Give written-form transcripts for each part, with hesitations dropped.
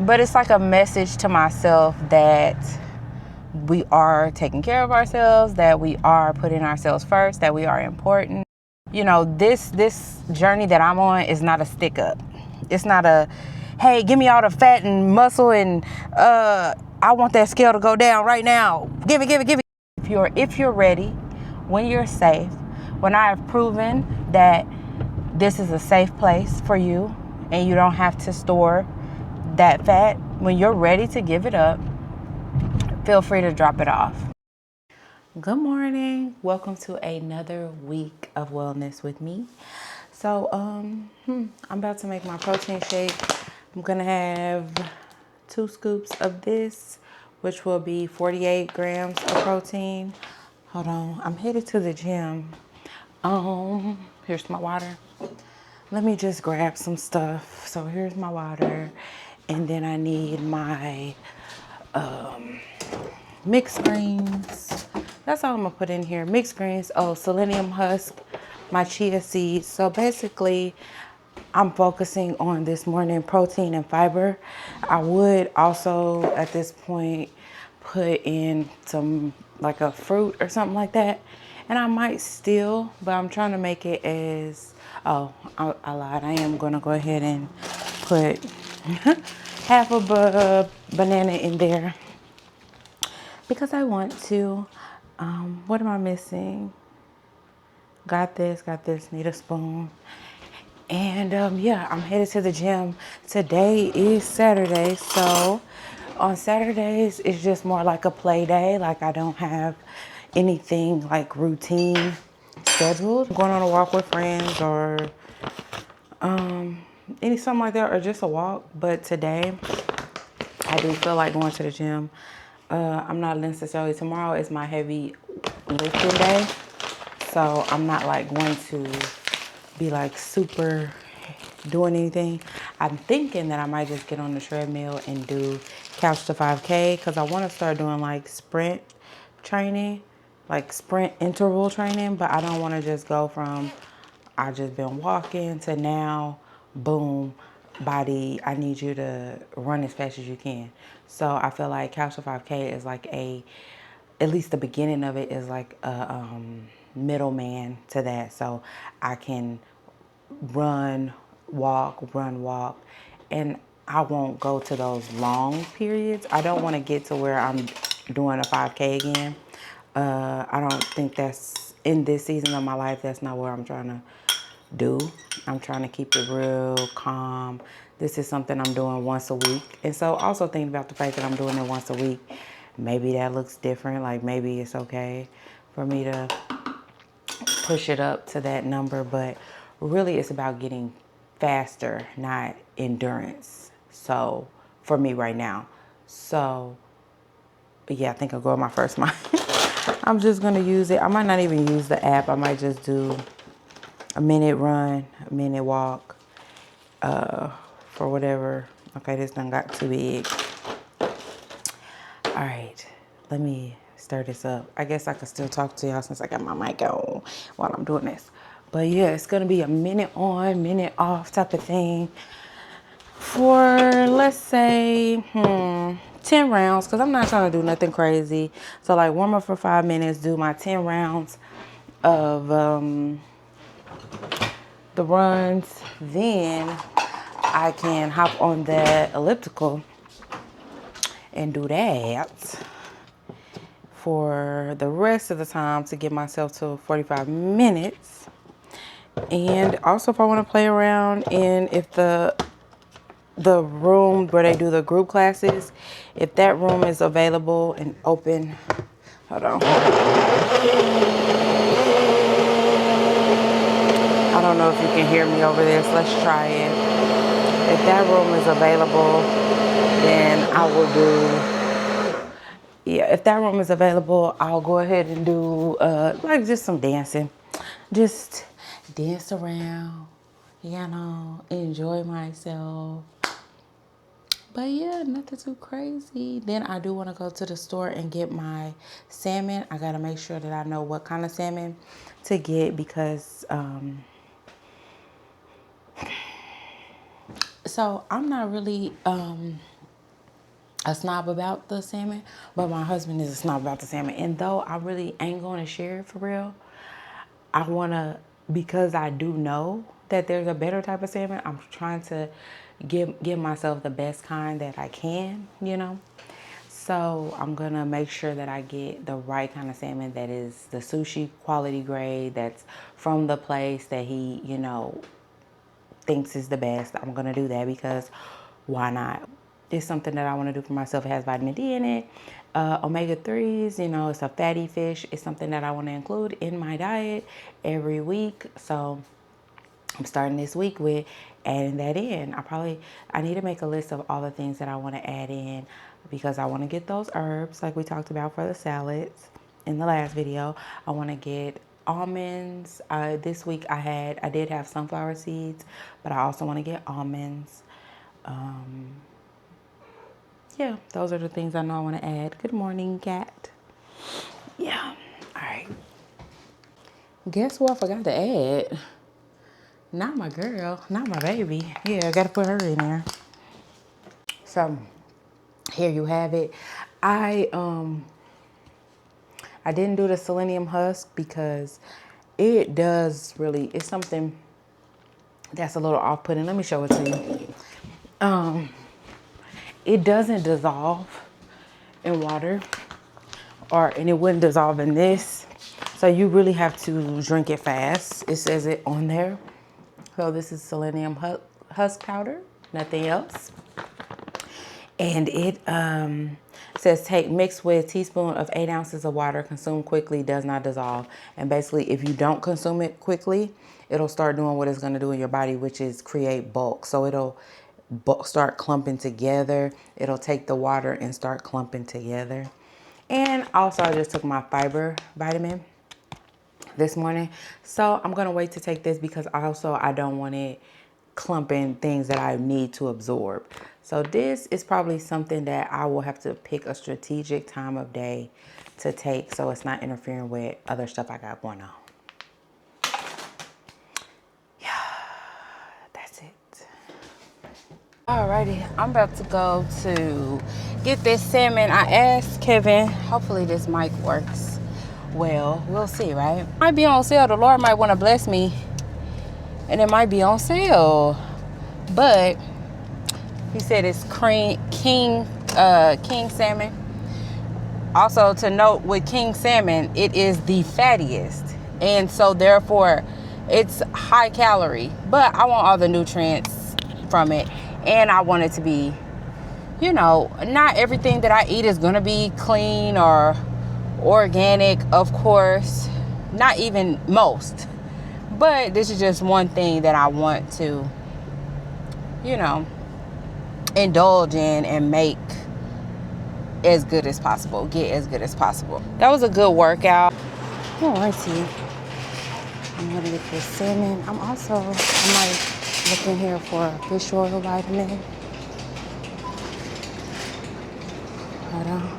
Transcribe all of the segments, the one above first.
but it's like a message to myself that we are taking care of ourselves, that we are putting ourselves first, that we are important. You know, this journey that I'm on is not a stick up. It's not a, hey, give me all the fat and muscle and I want that scale to go down right now. Give it. If you're ready, when you're safe, when I have proven that this is a safe place for you and you don't have to store that fat, when you're ready to give it up, feel free to drop it off. Good morning. Welcome to another week of wellness with me. So, I'm about to make my protein shake. I'm gonna have 2 scoops of this, which will be 48 grams of protein. Hold on, I'm headed to the gym. Here's my water. Let me just grab some stuff. So here's my water, and then I need my mixed greens. That's all I'm gonna put in here. Mixed greens, selenium husk, my chia seeds. So basically, I'm focusing on this morning protein and fiber. I would also at this point put in some like a fruit or something like that. And I might still, but I'm trying to make it as, I lied. I am gonna go ahead and put half of a banana in there because I want to. What am I missing? Got this, need a spoon. And yeah, I'm headed to the gym. Today is Saturday, so on Saturdays it's just more like a play day. Like I don't have anything like routine scheduled. I'm going on a walk with friends or something like that, or just a walk. But today I do feel like going to the gym. I'm not necessarily, tomorrow is my heavy lifting day. So I'm not like going to be like super doing anything. I'm thinking that I might just get on the treadmill and do couch to 5K because I want to start doing like sprint training, like sprint interval training, but I don't want to just go from I just been walking to now, boom, body, I need you to run as fast as you can. So I feel like couch to 5K is like at least the beginning of it is like a middleman to that. So I can run, walk, and I won't go to those long periods. I don't want to get to where I'm doing a 5K again. I don't think that's in this season of my life. That's not what I'm trying to do. I'm trying to keep it real calm. This is something I'm doing once a week. And so also thinking about the fact that I'm doing it once a week, maybe that looks different. Like maybe it's okay for me to push it up to that number, but really it's about getting faster, not endurance. So for me right now. So yeah, I think I'll go with my first month. I'm just gonna use it. I might not even use the app. I might just do a minute run, a minute walk, for whatever. Okay, this done got too big. All right, let me stir this up. I guess I can still talk to y'all since I got my mic on while I'm doing this. But yeah, it's gonna be a minute on, minute off type of thing for, let's say, 10 rounds, because I'm not trying to do nothing crazy. So like warm up for 5 minutes, do my 10 rounds of the runs. Then I can hop on the elliptical and do that for the rest of the time to get myself to 45 minutes. And also if I want to play around in, if the room where they do the group classes, if that room is available and open, hold on. I don't know if you can hear me over this. Let's try it. If that room is available, then I will do, yeah, if that room is available, I'll go ahead and do like just some dancing. Just dance around, you know, enjoy myself. But yeah, nothing too crazy. Then I do want to go to the store and get my salmon. I got to make sure that I know what kind of salmon to get because, so I'm not really a snob about the salmon, but my husband is a snob about the salmon. And though I really ain't gonna share it for real, I wanna, because I do know that there's a better type of salmon, I'm trying to give myself the best kind that I can, you know? So I'm gonna make sure that I get the right kind of salmon that is the sushi quality grade, that's from the place that he, you know, thinks is the best. I'm gonna do that because why not? It's something that I want to do for myself. It has vitamin D in it, omega-3s, you know, it's a fatty fish. It's something that I want to include in my diet every week. So I'm starting this week with adding that in. I need to make a list of all the things that I want to add in because I want to get those herbs like we talked about for the salads in the last video. I want to get almonds. This week I did have sunflower seeds, but I also want to get almonds. Yeah, those are the things I know I want to add. Good morning, cat. Yeah, all right. Guess what I forgot to add? Not my girl, not my baby. Yeah, I gotta put her in there. So here you have it. I didn't do the selenium husk because it does really, it's something that's a little off-putting. Let me show it to you. It doesn't dissolve in water, and it wouldn't dissolve in this. So you really have to drink it fast. It says it on there. So this is selenium husk powder, nothing else. And it says mix with a teaspoon of 8 ounces of water, consume quickly, does not dissolve. And basically, if you don't consume it quickly, it'll start doing what it's going to do in your body, which is create bulk. So it'll start clumping together. It'll take the water and start clumping together. And also, I just took my fiber vitamin this morning. So I'm going to wait to take this because also I don't want it clumping things that I need to absorb. So this is probably something that I will have to pick a strategic time of day to take so it's not interfering with other stuff I got going on. Yeah, that's it. Alrighty, I'm about to go to get this salmon. I asked Kevin, hopefully this mic works well. We'll see, right? Might be on sale. The Lord might want to bless me and it might be on sale. But he said it's king salmon. Also to note with king salmon, it is the fattiest. And so therefore it's high calorie. But I want all the nutrients from it. And I want it to be, you know, not everything that I eat is going to be clean or organic, of course. Not even most. But this is just one thing that I want to, you know, indulge in and make as good as possible, get as good as possible. That was a good workout. Oh, I see. I'm gonna get this salmon. I might look in here for a fish oil vitamin. Hold on.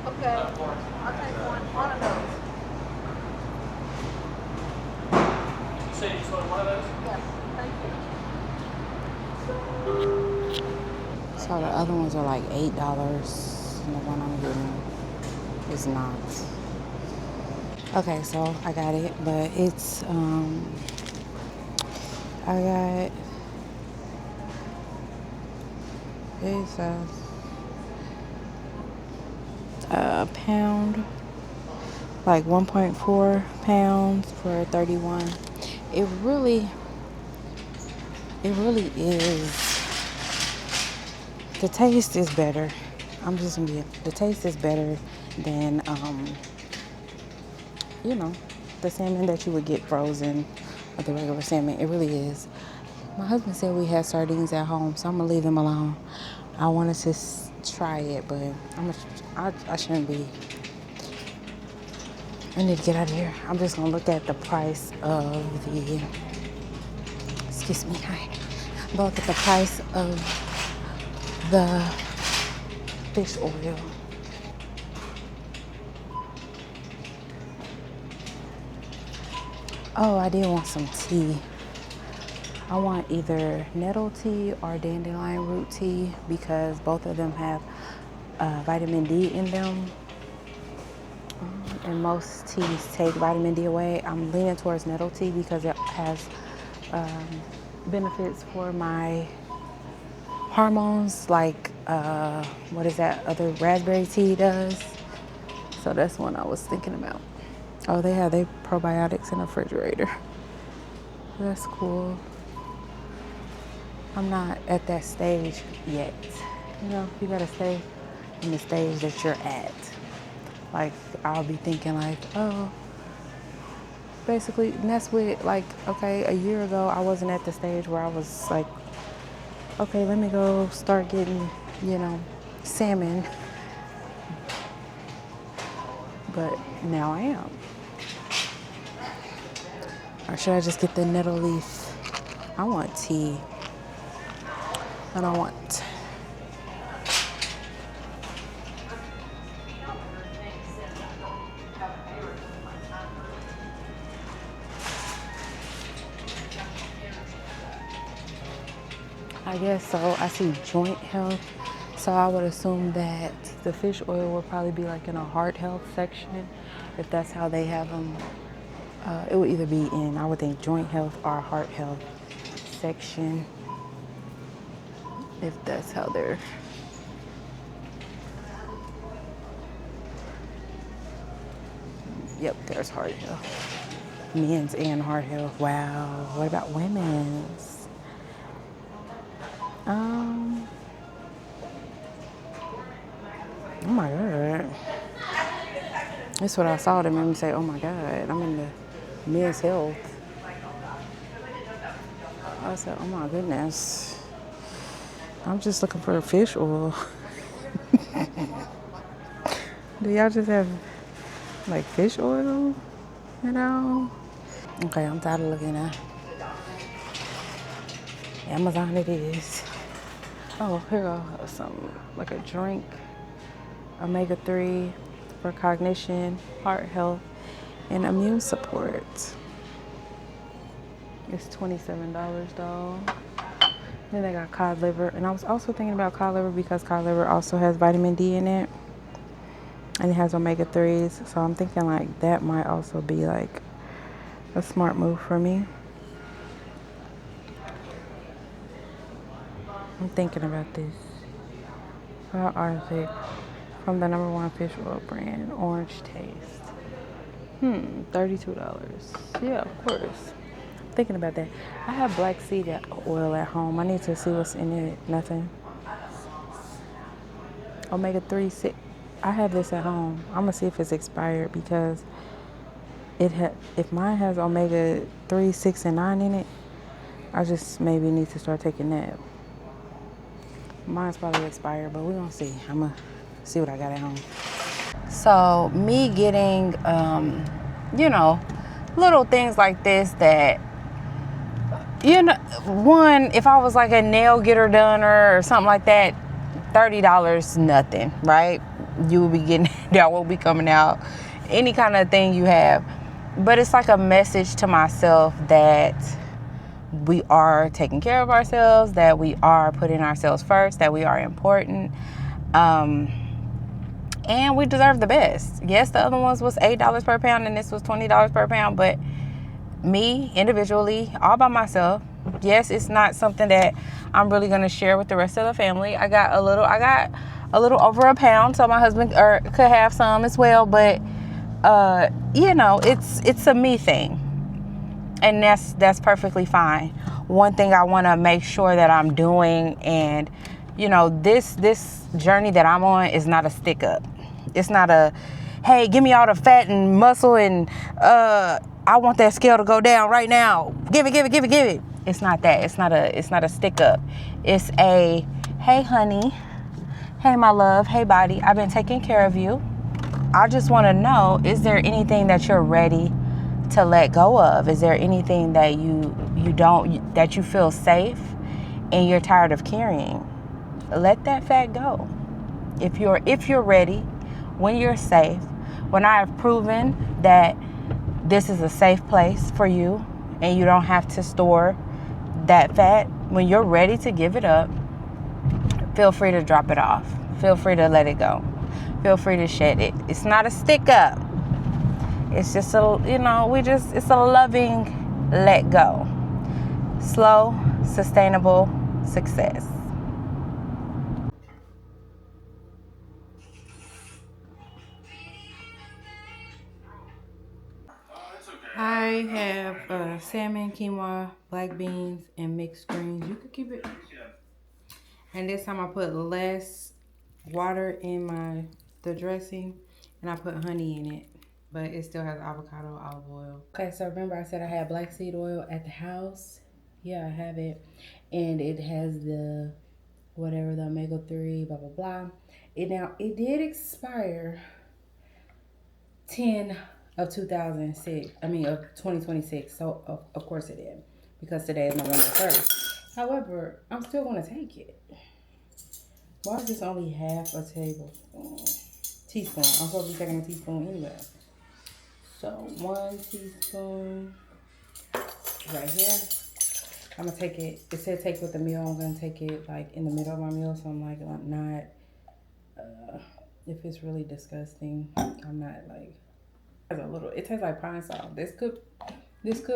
Okay, I'll take one of those. You say you just want one of those? Yes, thank you. So the other ones are like $8, and the one I'm getting is not. Okay, so I got it, but it's I got it's a pound, like 1.4 pounds for 31. It really is. The taste is better. I'm just gonna be. The taste is better than you know, the salmon that you would get frozen, or the regular salmon. It really is. My husband said we had sardines at home, so I'm gonna leave them alone. I wanted to try it, but I shouldn't be. I need to get out of here. I'm just gonna look at the price of the. Excuse me. Hi. Look at the price of the fish oil. Oh, I did want some tea. I want either nettle tea or dandelion root tea because both of them have vitamin D in them. And most teas take vitamin D away. I'm leaning towards nettle tea because it has benefits for my hormones, like what is that other raspberry tea does. So that's one I was thinking about. Oh, they have probiotics in the refrigerator. That's cool. I'm not at that stage yet. You know, you gotta stay in the stage that you're at. Like, I'll be thinking like, oh, basically, and that's with like, okay, a year ago, I wasn't at the stage where I was like, okay, let me go start getting, salmon. But now I am. Or should I just get the nettle leaf? I want tea. I don't want. I guess so. I see joint health. So I would assume that the fish oil will probably be like in a heart health section. If that's how they have them. It would either be in, I would think, joint health or heart health section. If that's how they're. Yep, there's heart health. Men's and heart health. Wow. What about women's? Oh my God. That's what I saw that made me say, oh my God, I'm in the men's health. I said, oh my goodness. I'm just looking for a fish oil. Do y'all just have like fish oil? Okay, I'm tired of looking at Amazon it is. Oh, here go some like a drink. Omega-3 for cognition, heart health, and immune support. It's $27 though. Then they got cod liver, and I was also thinking about cod liver because cod liver also has vitamin D in it, and it has omega-3s. So I'm thinking like that might also be like a smart move for me. I'm thinking about this. How are they? From the #1 fish oil brand, Orange Taste. $32. Yeah, of course. Thinking about that. I have black seed oil at home. I need to see what's in it. Nothing. Omega-3. I have this at home. I'm gonna see if it's expired because if mine has omega-3, 6, and 9 in it, I just maybe need to start taking that. Mine's probably expired, but we're gonna see. I'm gonna see what I got at home. So me getting, little things like this that, one, if I was like a nail getter done or something like that, $30, nothing, right? You will be getting, that will be coming out. Any kind of thing you have. But it's like a message to myself that we are taking care of ourselves, that we are putting ourselves first, that we are important. And we deserve the best. Yes, the other ones was $8 per pound and this was $20 per pound, but me individually, all by myself, yes, it's not something that I'm really gonna share with the rest of the family. I got a little over a pound, so my husband could have some as well, but it's a me thing. And that's perfectly fine. One thing I want to make sure that I'm doing, and this journey that I'm on is not a stick up. It's not a, hey, give me all the fat and muscle and I want that scale to go down right now. Give it. It's not that. It's not a stick up. It's a, hey honey, hey my love, hey body, I've been taking care of you. I just want to know, is there anything that you're ready to let go of? Is there anything that that you feel safe and you're tired of carrying? Let that fat go. If you're ready, when you're safe, when I have proven that this is a safe place for you and you don't have to store that fat, when you're ready to give it up, feel free to drop it off. Feel free to let it go. Feel free to shed it. It's not a stick up. It's just it's a loving let go. Slow, sustainable success. I have salmon, quinoa, black beans, and mixed greens. You could keep it. And this time I put less water in the dressing, and I put honey in it, but it still has avocado, olive oil. Okay, so remember I said I had black seed oil at the house. Yeah, I have it, and it has the whatever, the omega-3, blah blah blah. It did expire 10 of 2006. I mean of 2026. So of course it did, because today is November 1st. However, I'm still gonna take it. Why is this only half a teaspoon? I'm supposed to be taking a teaspoon anyway. So 1 teaspoon right here. I'm gonna take it. It said take with the meal. I'm gonna take it like in the middle of my meal, so I'm like not. If it's really disgusting, I'm not like. It tastes like pine salt. This could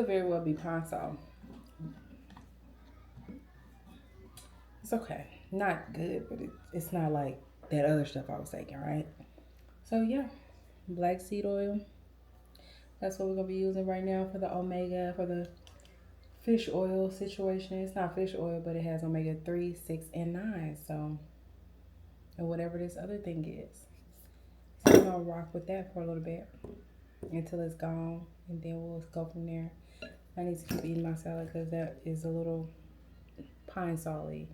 very well be pine salt. It's okay. Not good, but it's not like that other stuff I was taking, right? So yeah, black seed oil. That's what we're gonna be using right now for the omega, for the fish oil situation. It's not fish oil, but it has omega-3, 6, and 9. So, and whatever this other thing is. So we're gonna rock with that for a little bit until it's gone, and then we'll go from there. I need to keep eating my salad because that is a little pine salty.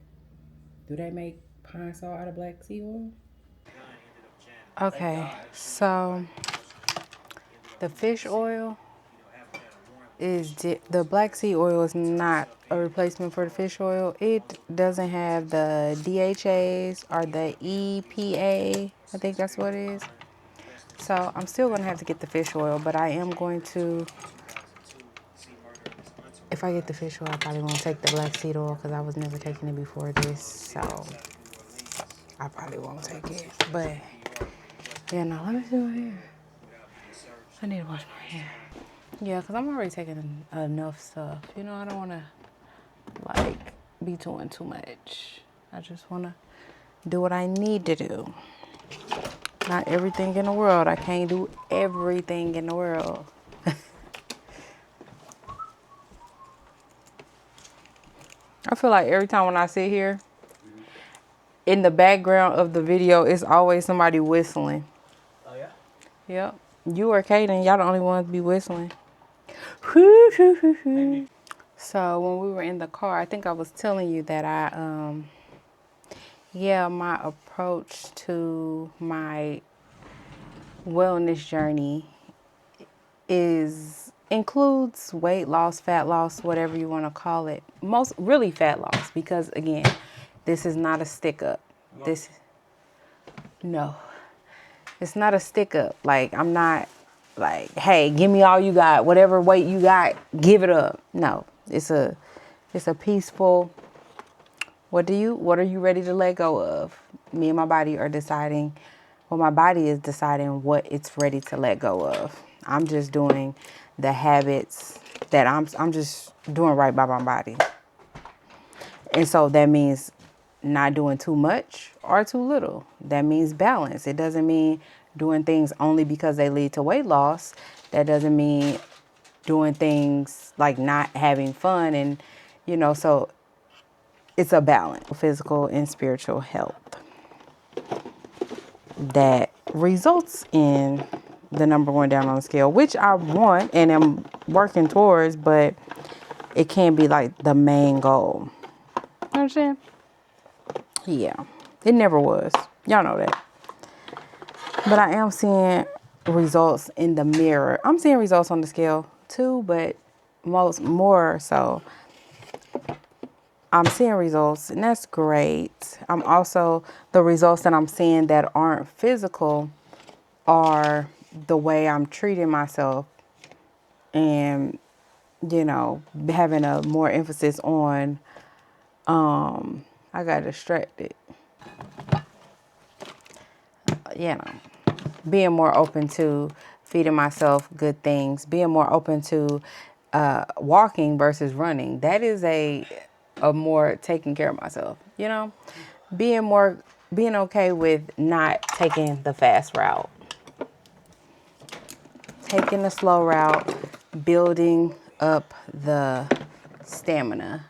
Do they make pine salt out of black seed oil? Okay, so the fish oil the black seed oil is not a replacement for the fish oil. It doesn't have the DHAs or the EPA. I think that's what it is. So I'm still going to have to get the fish oil, but I am going to, if I get the fish oil, I probably won't take the black seed oil because I was never taking it before this. So I probably won't take it. But yeah, no, let me do my hair. I need to wash my hair. Yeah, because I'm already taking enough stuff. You know, I don't want to, like, be doing too much. I just want to do what I need to do. Not everything in the world. I can't do everything in the world. I feel like every time when I sit here, in the background of the video, it's always somebody whistling. Oh, yeah? Yep. You or Kaden, y'all the only ones be whistling. So when we were in the car, I think I was telling you that my approach to my wellness journey includes weight loss, fat loss, whatever you want to call it. Most really fat loss, because again, this is not a stick up. No, it's not a stick up. Like, I'm not like, hey, give me all you got, whatever weight you got, give it up. No, it's a peaceful, what are you ready to let go of? Me and my body are deciding, my body is deciding what it's ready to let go of. I'm just doing the habits that I'm just doing right by my body. And so that means not doing too much or too little. That means balance. It doesn't mean doing things only because they lead to weight loss. That doesn't mean doing things like not having fun. And, so it's a balance, physical and spiritual health, that results in the number one down on the scale, which I want and am working towards, but it can't be like the main goal. You understand? Yeah, it never was. Y'all know that. But I am seeing results in the mirror. I'm seeing results on the scale too, but more so I'm seeing results, and that's great. I'm also, the results that I'm seeing that aren't physical are the way I'm treating myself, and you know, having a more emphasis on I got distracted, you know, being more open to feeding myself good things, being more open to walking versus running. That is a more taking care of myself, you know, being okay with not taking the fast route, taking the slow route, building up the stamina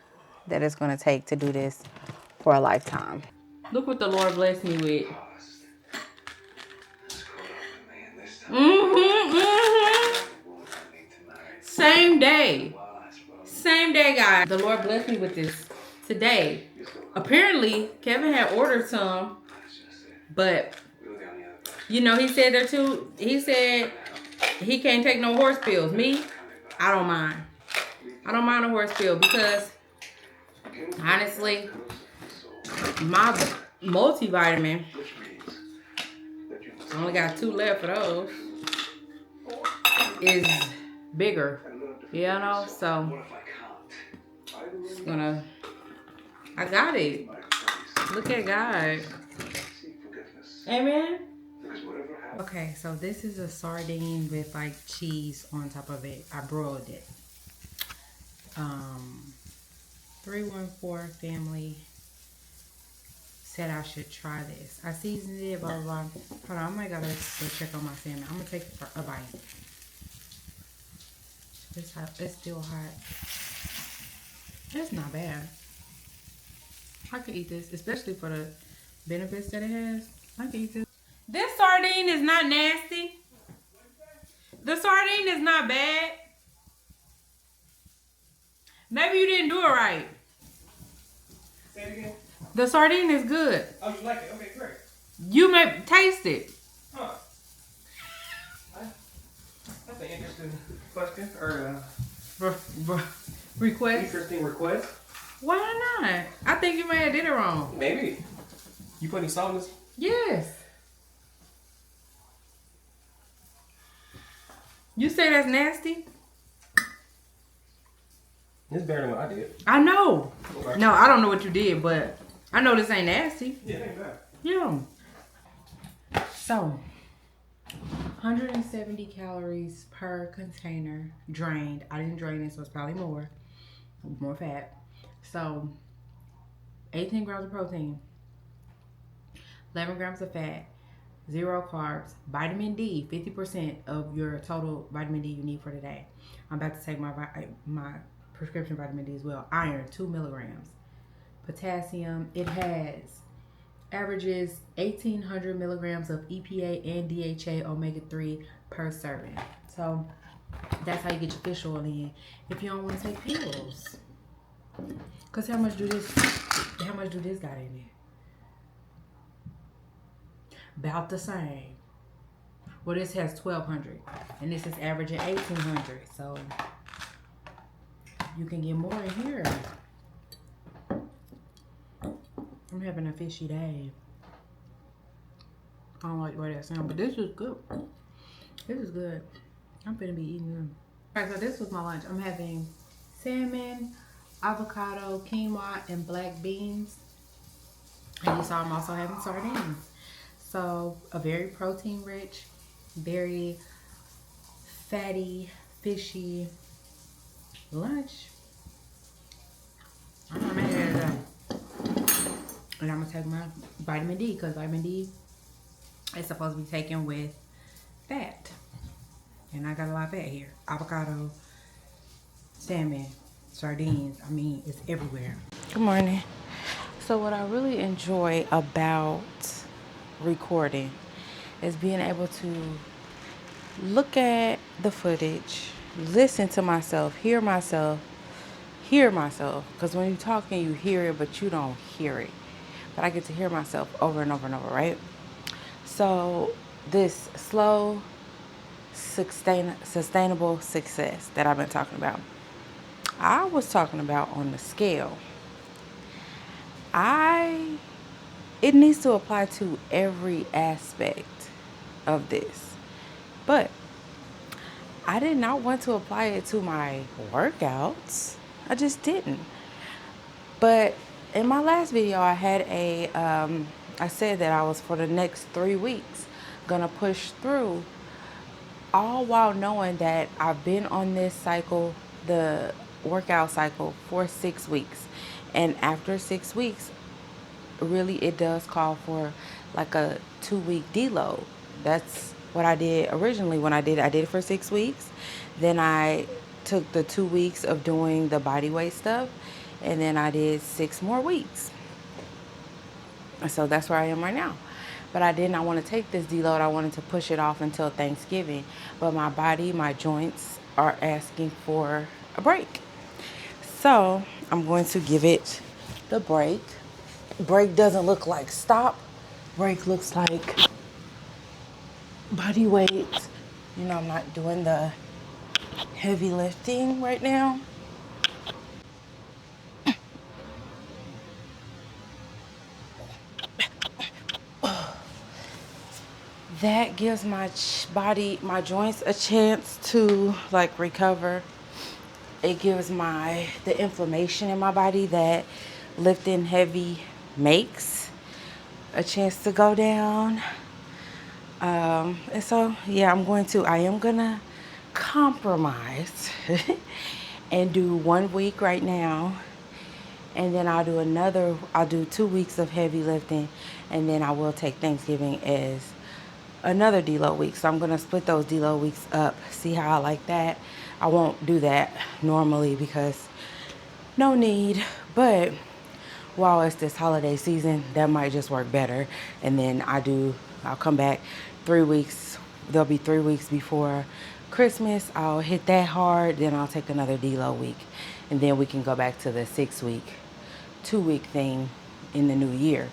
that it's going to take to do this for a lifetime. Look what the Lord blessed me with. Same day. Same day, guys. The Lord blessed me with this today. Apparently, Kevin had ordered some, but you know, he said there too. He said he can't take no horse pills. Me, I don't mind. I don't mind a horse pill because honestly, my multivitamin, I only got 2 left of those, is bigger, you know, so it's gonna, I got it. Look at God. Amen. Okay, so this is a sardine with like cheese on top of it. I broiled it. 314 family said I should try this. I seasoned it, blah, blah, blah. Hold on, I might gotta go check on my salmon. I'm gonna take a bite. It's hot. It's still hot. It's not bad. I could eat this, especially for the benefits that it has. I could eat this. This sardine is not nasty. The sardine is not bad. Maybe you didn't do it right. Say it again. The sardine is good. Oh, you like it? Okay, great. You may taste it. Huh. That's an interesting question, or Request. interesting request. Why not? I think you may have did it wrong. Maybe. You put any salt in this? Yes. You say that's nasty? It's better than what I did. I know. Okay. No, I don't know what you did, but I know this ain't nasty. Yeah, it ain't bad. Yeah. So, 170 calories per container drained. I didn't drain it, so it's probably more fat. So, 18 grams of protein, 11 grams of fat, 0 carbs, vitamin D, 50% of your total vitamin D you need for the day. I'm about to take my prescription vitamin D as well. Iron, 2 milligrams. Potassium, it averages 1,800 milligrams of EPA and DHA omega-3 per serving. So that's how you get your fish oil in if you don't want to take pills. Cause how much do this got in it? About the same. Well, this has 1,200 and this is averaging 1,800. So you can get more in here. I'm having a fishy day. I don't like the way that sounds, but this is good. This is good. I'm gonna be eating them. Alright, so this was my lunch. I'm having salmon, avocado, quinoa, and black beans. And you saw I'm also having sardines. So a very protein rich, very fatty, fishy lunch. I'm gonna have that. And I'm gonna take my vitamin D because vitamin D is supposed to be taken with fat. And I got a lot of fat here. Avocado, salmon, sardines. I mean, it's everywhere. Good morning. So what I really enjoy about recording is being able to look at the footage, listen to myself, hear myself. Because when you're talking, you hear it, but you don't hear it. But I get to hear myself over and over and over, right? So this slow, sustainable success that I've been talking about, I was talking about on the scale. It needs to apply to every aspect of this. But I did not want to apply it to my workouts. I just didn't. But in my last video, I said that I was for the next 3 weeks gonna push through, all while knowing that I've been on this cycle, the workout cycle, for 6 weeks. And after 6 weeks, really it does call for like a 2 week deload. That's what I did originally when I did it for 6 weeks. Then I took the 2 weeks of doing the body weight stuff, and then I did 6 more weeks. So that's where I am right now. But I did not want to take this deload. I wanted to push it off until Thanksgiving. But my body, my joints are asking for a break. So I'm going to give it the break. Break doesn't look like stop. Break looks like body weight. I'm not doing the heavy lifting right now. That gives my body, my joints a chance to like recover. It gives the inflammation in my body that lifting heavy makes a chance to go down. And so, yeah, I am gonna compromise and do 1 week right now. And then I'll do 2 weeks of heavy lifting. And then I will take Thanksgiving as another deload week. So I'm gonna split those deload weeks up, see how I like that. I won't do that normally because no need, but while it's this holiday season, that might just work better. And then I'll come back 3 weeks. There'll be 3 weeks before Christmas. I'll hit that hard. Then I'll take another deload week. And then we can go back to the 6 week, 2 week thing in the new year.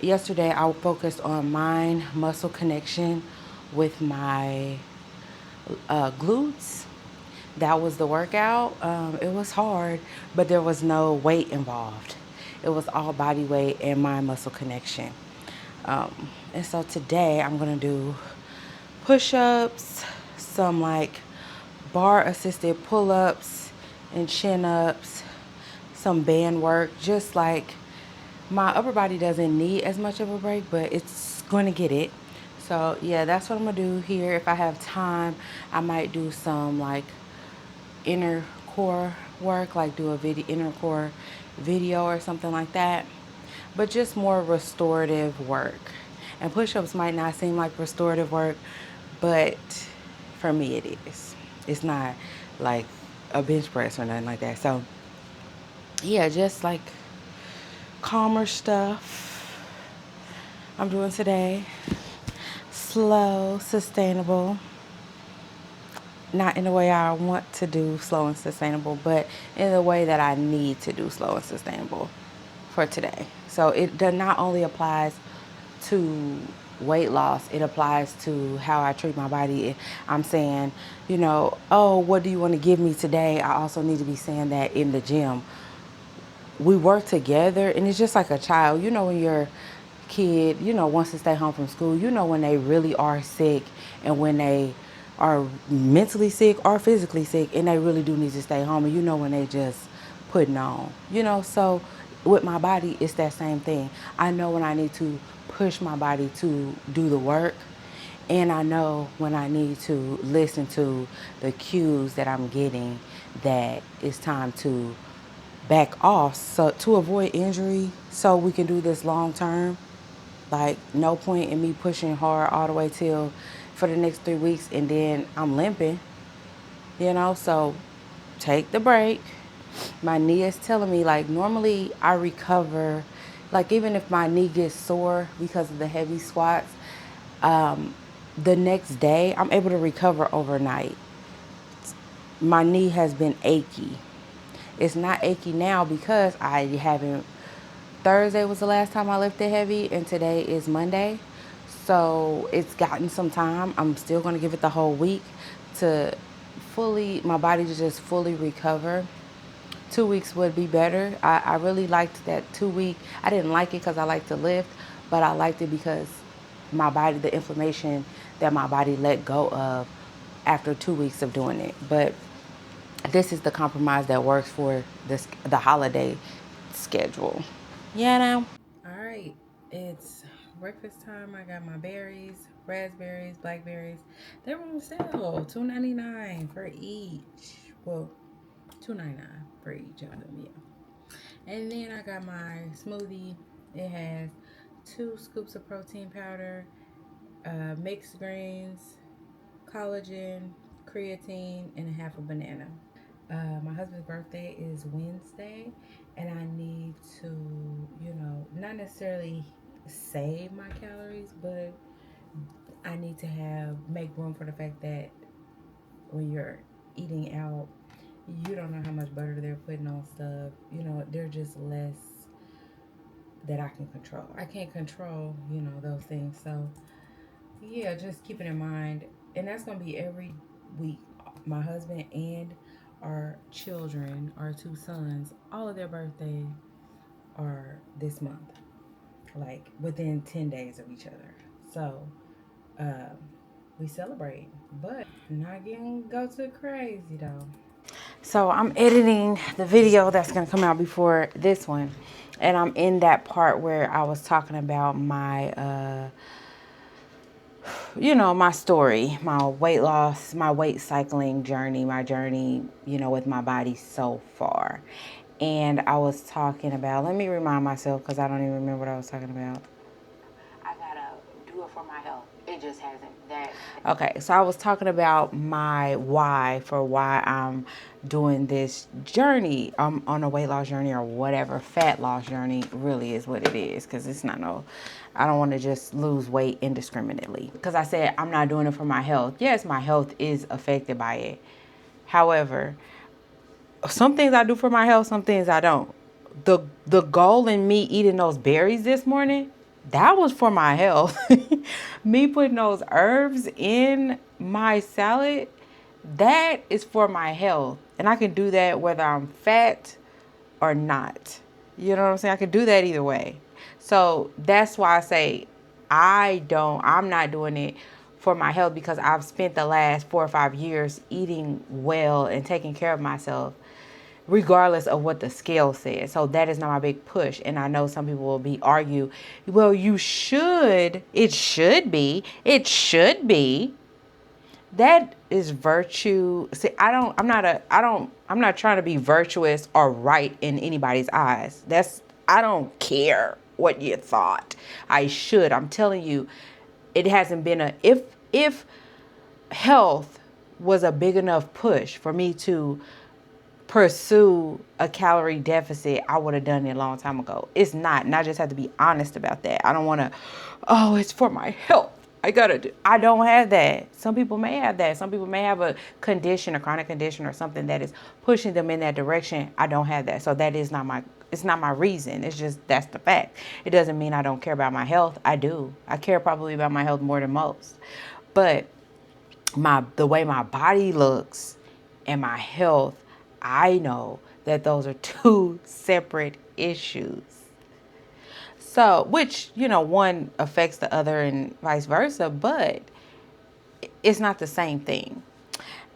Yesterday I focused on mind muscle connection with my glutes. That was the workout. It was hard, but there was no weight involved. It was all body weight and mind muscle connection. And so today I'm gonna do push-ups, some like bar assisted pull-ups and chin-ups, some band work, just like my upper body doesn't need as much of a break, but it's going to get it. So yeah, that's what I'm gonna do here. If I have time, I might do some like inner core work, like do a inner core video or something like that, but just more restorative work. And push-ups might not seem like restorative work, but for me it is. It's not like a bench press or nothing like that. So yeah, just like calmer stuff I'm doing today. Slow, sustainable. Not in the way I want to do slow and sustainable, but in the way that I need to do slow and sustainable for today. So it not only applies to weight loss, it applies to how I treat my body. I'm saying, oh, what do you want to give me today? I also need to be saying that in the gym. We work together, and it's just like a child. When your kid, wants to stay home from school, when they really are sick and when they are mentally sick or physically sick and they really do need to stay home, and when they just putting on, so with my body, it's that same thing. I know when I need to push my body to do the work, and I know when I need to listen to the cues that I'm getting that it's time to back off, so to avoid injury, so we can do this long term. Like, no point in me pushing hard all the way till for the next 3 weeks and then I'm limping, so take the break. My knee is telling me, like, normally I recover, like, even if my knee gets sore because of the heavy squats, the next day I'm able to recover overnight. my knee has been achy. It's not achy now because I haven't. Thursday was the last time I lifted heavy, and today is Monday. So it's gotten some time. I'm still going to give it the whole week to my body to just fully recover. 2 weeks would be better. I really liked that 2 week. I didn't like it because I like to lift, but I liked it because my body, the inflammation that my body let go of after 2 weeks of doing it. But this is the compromise that works for the holiday schedule. Yeah, now. All right, it's breakfast time. I got my berries, raspberries, blackberries. They were on sale, $2.99 for each. Well, $2.99 for each of them, yeah. And then I got my smoothie. It has 2 scoops of protein powder, mixed greens, collagen, creatine, and a half a banana. My husband's birthday is Wednesday, and I need to, not necessarily save my calories, but I need to make room for the fact that when you're eating out, you don't know how much butter they're putting on stuff. They're just less that I can control. I can't control, those things. So, yeah, just keep it in mind. And that's going to be every week. My husband and our children, our 2 sons, all of their birthdays are this month, like within 10 days of each other. So, um, we celebrate, but not getting go too crazy though. So I'm editing the video that's gonna come out before this one, and I'm in that part where I was talking about my my story, my weight loss, my weight cycling journey, my journey, with my body so far. And I was talking about, let me remind myself because I don't even remember what I was talking about. I gotta do it for my health. It just hasn't that. Okay, so I was talking about my why for why I'm doing this journey. I'm on a weight loss journey or whatever, fat loss journey really is what it is, because it's not I don't want to just lose weight indiscriminately. Because I said I'm not doing it for my health. Yes, my health is affected by it. However, some things I do for my health, some things I don't. The goal in me eating those berries this morning, that was for my health. Me putting those herbs in my salad, that is for my health. And I can do that whether I'm fat or not. You know what I'm saying? I can do that either way. So that's why I say I'm not doing it for my health, because I've spent the last 4 or 5 years eating well and taking care of myself, regardless of what the scale says. So that is not my big push. And I know some people will argue, well, it should be. That is virtue. See, I'm not trying to be virtuous or right in anybody's eyes. I don't care what you thought. I'm telling you, it hasn't been if health was a big enough push for me to pursue a calorie deficit, I would have done it a long time ago. It's not, and I just have to be honest about that. I don't want to, it's for my health. I don't have that. Some people may have that. Some people may have a condition, a chronic condition or something that is pushing them in that direction. I don't have that. So that is it's not my reason. It's just, that's the fact. It doesn't mean I don't care about my health. I do. I care probably about my health more than most. But the way my body looks and my health, I know that those are 2 separate issues. So, which, one affects the other and vice versa, but it's not the same thing.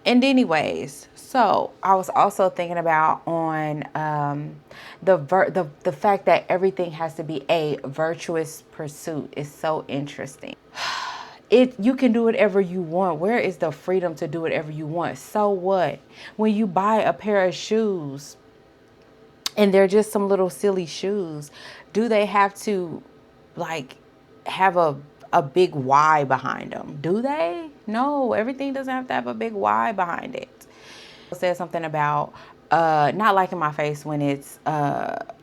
And anyways, so I was also thinking about on the fact that everything has to be a virtuous pursuit is so interesting. You can do whatever you want. Where is the freedom to do whatever you want? So what? When you buy a pair of shoes and they're just some little silly shoes, do they have to have a big why behind them? Do they? No, everything doesn't have to have a big why behind it. Said something about not liking my face when it's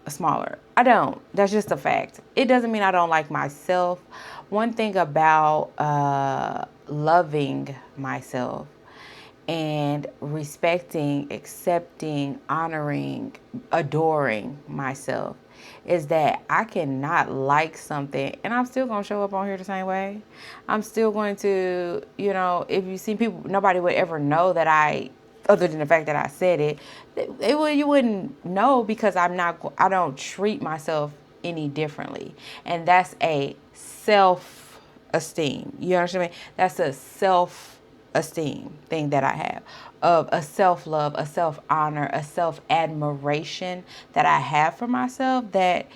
smaller. I don't. That's just a fact. It doesn't mean I don't like myself. One thing about loving myself and respecting, accepting, honoring, adoring myself is that I cannot like something and I'm still going to show up on here the same way. I'm still going to, if you see people, nobody would ever know that other than the fact that I said it, you wouldn't know because I don't treat myself any differently. And that's a self-esteem. You understand me? That's a self-esteem thing that I have, of a self-love, a self-honor, a self-admiration that I have for myself, that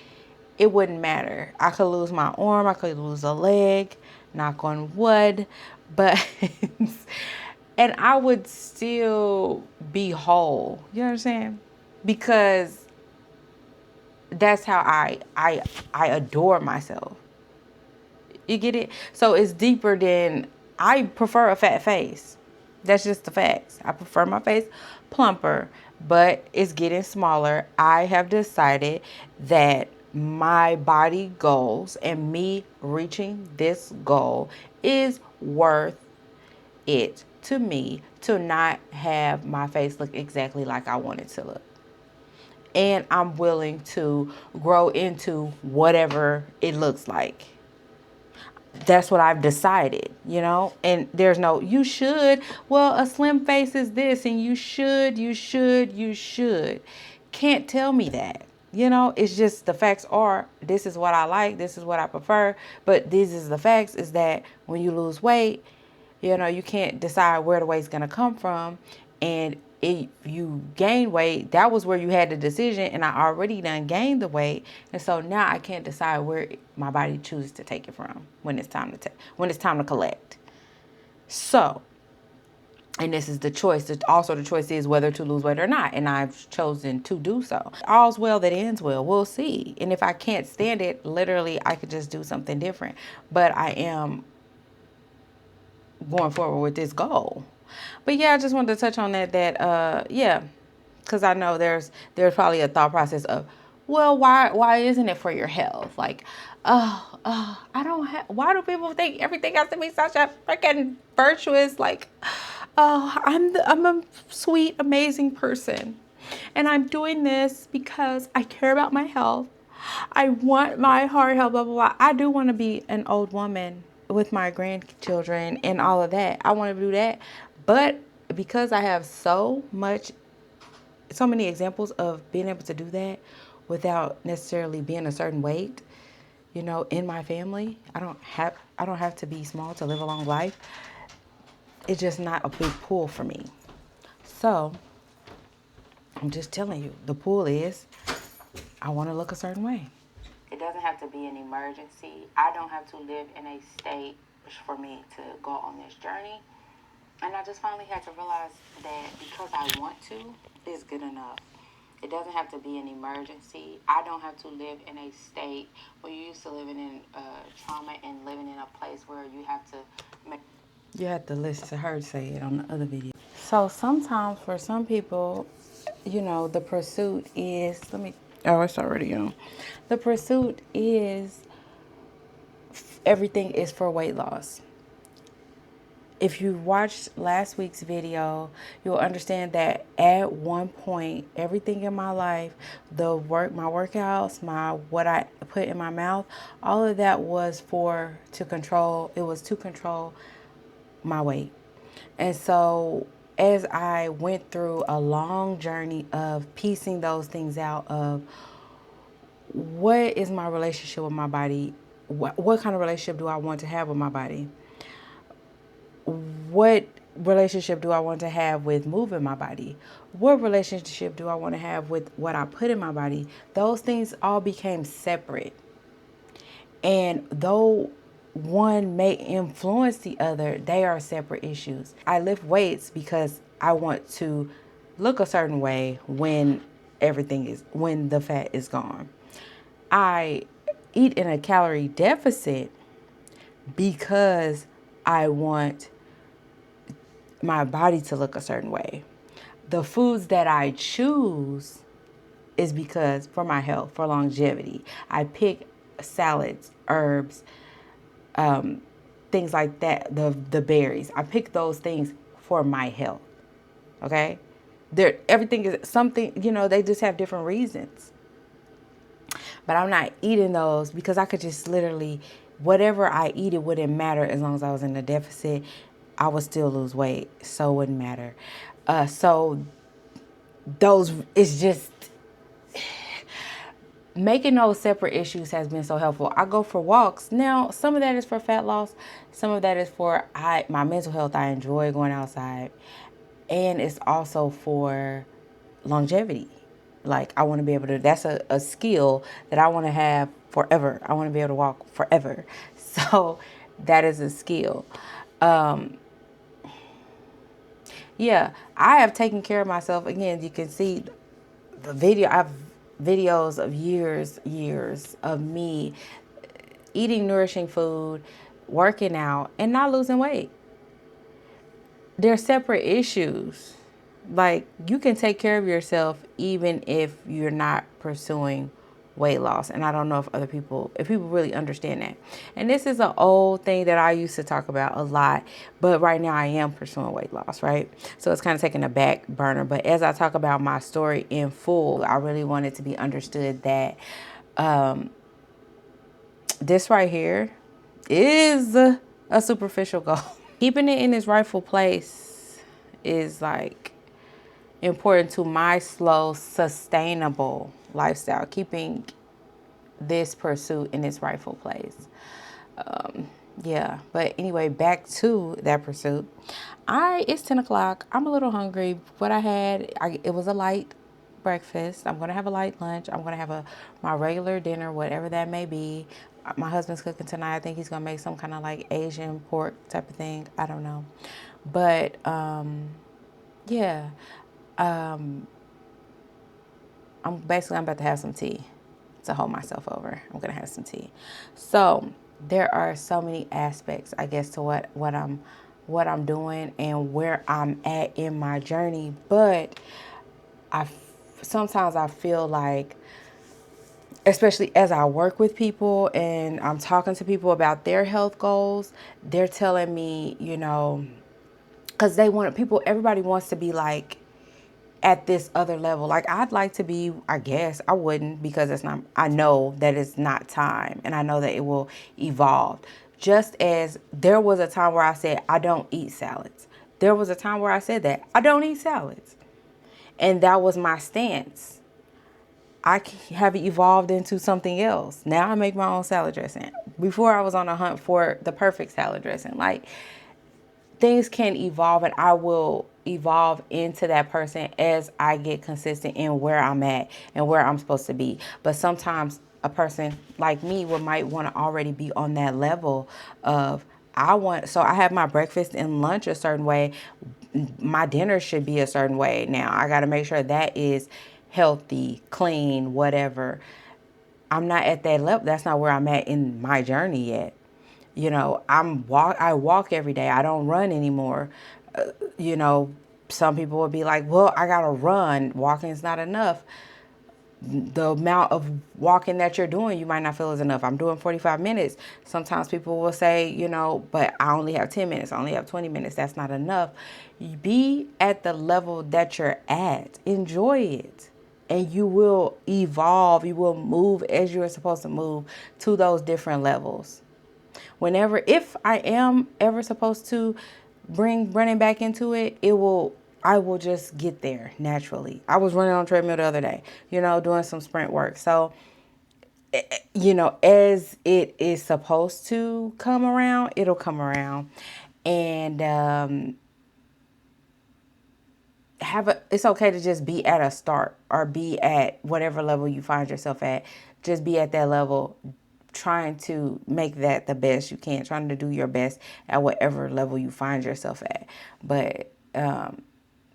it wouldn't matter. I could lose my arm, I could lose a leg, knock on wood, but and I would still be whole. You understand? Because that's how I adore myself. You get it? So it's deeper than, I prefer a fat face. That's just the facts. I prefer my face plumper, but it's getting smaller. I have decided that my body goals and me reaching this goal is worth it to me to not have my face look exactly like I want it to look. And I'm willing to grow into whatever it looks like. That's what I've decided, and there's no, you should, well, a slim face is this, and you should. Can't tell me that, it's just the facts are, this is what I like, this is what I prefer, but this is the facts, is that when you lose weight, you can't decide where the weight's going to come from. And if you gain weight, that was where you had the decision, and I already done gained the weight, and so now I can't decide where my body chooses to take it from when it's time to collect. So, and this is the choice. Also, the choice is whether to lose weight or not, and I've chosen to do so. All's well that ends well. We'll see. And if I can't stand it, literally, I could just do something different. But I am going forward with this goal. But yeah, I just wanted to touch on that because I know there's probably a thought process of, well, why isn't it for your health? Like, I don't have, why do people think everything has to be such a freaking virtuous, like, I'm a sweet, amazing person, and I'm doing this because I care about my health. I want my heart health, blah, blah, blah. I do want to be an old woman with my grandchildren and all of that. I want to do that. But because I have so many examples of being able to do that without necessarily being a certain weight, in my family, I don't have to be small to live a long life. It's just not a big pull for me. So I'm just telling you, the pull is, I want to look a certain way. It doesn't have to be an emergency. I don't have to live in a state for me to go on this journey. And I just finally had to realize that because I want to is good enough. It doesn't have to be an emergency. I don't have to live in a state where you're used to living in trauma and living in a place where you have to make... You have to listen to her say it on the other video. So sometimes for some people, the pursuit is, it's already on. The pursuit is, everything is for weight loss. If you watched last week's video, you'll understand that at one point, everything in my life, my workouts, what I put in my mouth, all of that was to control my weight. And so as I went through a long journey of piecing those things out, of what is my relationship with my body, what kind of relationship do I want to have with my body? What relationship do I want to have with moving my body? What relationship do I want to have with what I put in my body? Those things all became separate. And though one may influence the other, they are separate issues. I lift weights because I want to look a certain way when the fat is gone. I eat in a calorie deficit because I want my body to look a certain way. The foods that I choose is because for my health, for longevity. I pick salads, herbs, things like that, the berries. I pick those things for my health. Okay. Everything is something, they just have different reasons. But I'm not eating those because I could just literally, whatever I eat, it wouldn't matter as long as I was in a deficit. I would still lose weight, so it wouldn't matter. So those, it's just making those separate issues has been so helpful. I go for walks. Now, some of that is for fat loss. Some of that is for my mental health. I enjoy going outside. And it's also for longevity. Like, I want to be able to, that's a skill that I want to have forever. I want to be able to walk forever. So that is a skill. Yeah, I have taken care of myself. Again, you can see the video. I've videos of years of me eating nourishing food, working out, and not losing weight. They're separate issues. Like, you can take care of yourself even if you're not pursuing weight loss. And I don't know if people really understand that. And this is an old thing that I used to talk about a lot, but right now I am pursuing weight loss, right? So it's kind of taking a back burner. But as I talk about my story in full, I really want it to be understood that this right here is a superficial goal. Keeping it in its rightful place is like important to my slow, sustainable lifestyle. Keeping this pursuit in its rightful place. Yeah, but anyway, back to that pursuit. It's 10 o'clock. I'm a little hungry. What I had, it was a light breakfast. I'm going to have a light lunch. I'm going to have my regular dinner, whatever that may be. My husband's cooking tonight. I think he's going to make some kind of like Asian pork type of thing. I don't know. But, yeah. I'm about to have some tea to hold myself over. I'm going to have some tea. So there are so many aspects, I guess, to what I'm doing and where I'm at in my journey. But sometimes I feel like, especially as I work with people and I'm talking to people about their health goals, they're telling me, because everybody wants to be like at this other level. Like, I'd like to be, I guess I wouldn't, because I know that it's not time, and I know that it will evolve. Just as there was a time where I said, I don't eat salads. There was a time where I said that I don't eat salads. And that was my stance. I have evolved into something else. Now I make my own salad dressing. Before, I was on a hunt for the perfect salad dressing. Like, things can evolve, and I will evolve into that person as I get consistent in where I'm at and where I'm supposed to be. But sometimes a person like me might want to already be on that level of, so I have my breakfast and lunch a certain way. My dinner should be a certain way. Now I got to make sure that is healthy, clean, whatever. I'm not at that level. That's not where I'm at in my journey yet. I walk every day. I don't run anymore. Some people would be like, well, I got to run. Walking is not enough. The amount of walking that you're doing, you might not feel is enough. I'm doing 45 minutes. Sometimes people will say, but I only have 10 minutes. I only have 20 minutes. That's not enough. Be at the level that you're at. Enjoy it. And you will evolve. You will move as you're supposed to move to those different levels. If I am ever supposed to bring running back into it, I will just get there naturally. I was running on a treadmill the other day, doing some sprint work. So, as it is supposed to come around, it'll come around. And it's okay to just be at a start, or be at whatever level you find yourself at. Just be at that level, trying to make that the best you can, trying to do your best at whatever level you find yourself at. But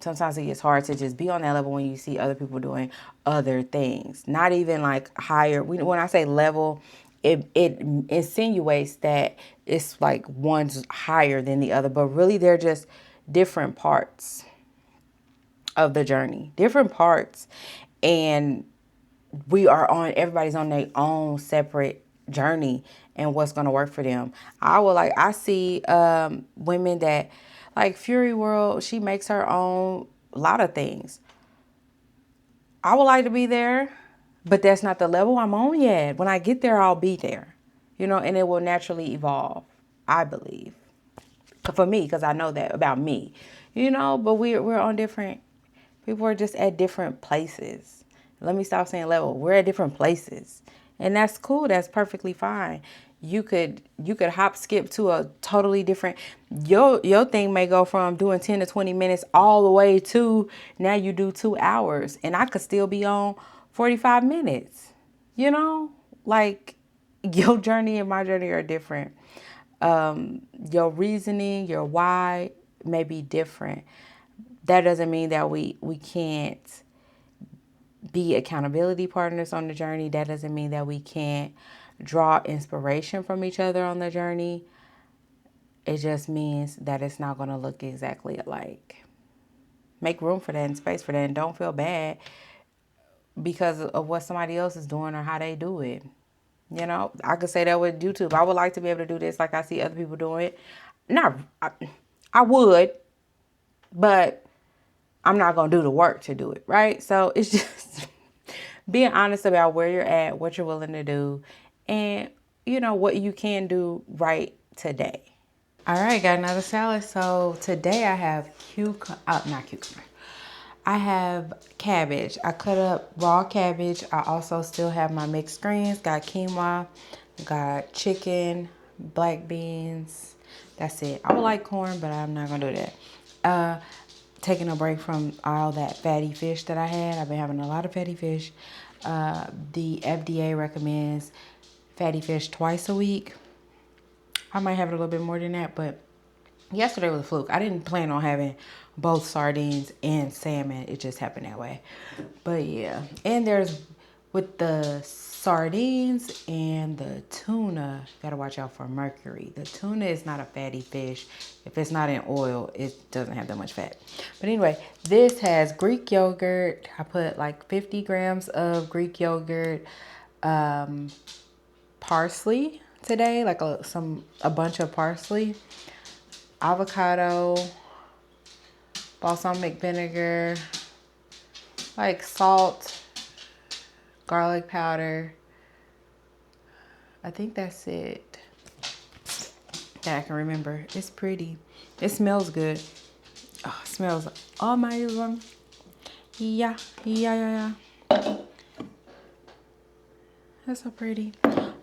sometimes it gets hard to just be on that level when you see other people doing other things. Not even like higher. When I say level, it insinuates that it's like one's higher than the other, but really they're just different parts of the journey, different parts. And everybody's on their own separate journey and what's going to work for them. I see women that, like Fury World, she makes her own a lot of things. I would like to be there, but that's not the level I'm on yet. When I get there, I'll be there, you know, and it will naturally evolve, I believe. For me, because I know that about me, you know, but we're on different, people are just at different places. Let me stop saying level. We're at different places. And that's cool. That's perfectly fine. You could hop skip to a totally different, your thing may go from doing 10 to 20 minutes all the way to now you do 2 hours, and I could still be on 45 minutes. You know, like your journey and my journey are different. Your reasoning, your why may be different. That doesn't mean that we can't be accountability partners on the journey. That doesn't mean that we can't draw inspiration from each other on the journey. It just means that it's not going to look exactly alike. Make room for that and space for that, and don't feel bad because of what somebody else is doing or how they do it. You know, I could say that with YouTube. I would like to be able to do this like I see other people doing it. I would, but I'm not going to do the work to do it, right? So it's just being honest about where you're at, what you're willing to do, and, you know, what you can do right today. All right, got another salad. So today I have not cucumber. I have cabbage. I cut up raw cabbage. I also still have my mixed greens. Got quinoa, got chicken, black beans. That's it. I would like corn, but I'm not gonna do that. Taking a break from all that fatty fish that I had. I've been having a lot of fatty fish. The FDA recommends fatty fish twice a week. I might have it a little bit more than that, but yesterday was a fluke. I didn't plan on having both sardines and salmon. It just happened that way. But yeah, and there's with the sardines and the tuna, gotta watch out for mercury. The tuna is not a fatty fish. If it's not in oil, it doesn't have that much fat. But anyway, this has Greek yogurt. I put like 50 grams of Greek yogurt, parsley today, like a bunch of parsley, avocado, balsamic vinegar, like salt, garlic powder. I think that's it that I can remember. It's pretty. It smells good. Oh, it smells amazing. Yeah. That's so pretty.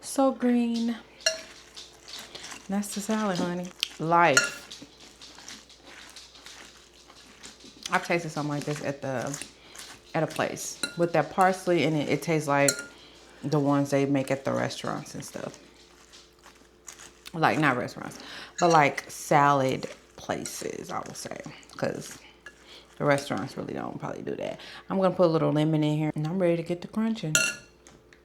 So green. That's the salad, honey. Life. I've tasted something like this at a place with that parsley in it. It tastes like the ones they make at the restaurants and stuff. Like not restaurants, but like salad places, I would say, because the restaurants really don't probably do that. I'm gonna put a little lemon in here, and I'm ready to get to crunching.